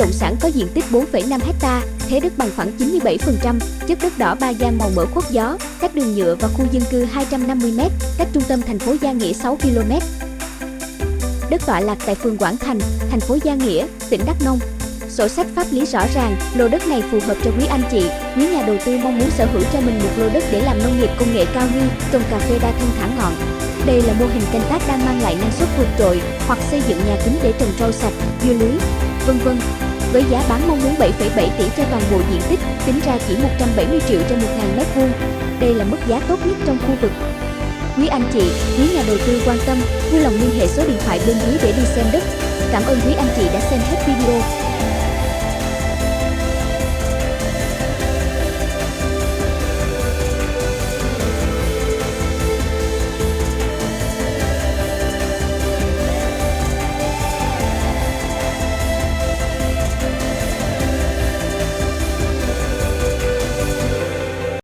động sản có diện tích 4,5 ha, thế đất bằng phẳng 97%, chất đất đỏ ba gian màu mỡ khuất gió, cách đường nhựa và khu dân cư 250m, cách trung tâm thành phố Gia Nghĩa 6 km. Đất tọa lạc tại phường Quảng Thành, thành phố Gia Nghĩa, tỉnh Đắk Nông. Sổ sách pháp lý rõ ràng, lô đất này phù hợp cho quý anh chị, quý nhà đầu tư mong muốn sở hữu cho mình một lô đất để làm nông nghiệp công nghệ cao như trồng cà phê đa thân thả ngọn. Đây là mô hình canh tác đang mang lại năng suất vượt trội, hoặc xây dựng nhà kính để trồng rau sạch, dưa lưới, vân vân. Với giá bán mong muốn 7,7 tỷ cho toàn bộ diện tích, tính ra chỉ 170 triệu trên 1.000 m². Đây là mức giá tốt nhất trong khu vực. Quý anh chị, quý nhà đầu tư quan tâm, vui lòng liên hệ số điện thoại bên dưới để đi xem đất. Cảm ơn quý anh chị đã xem hết video.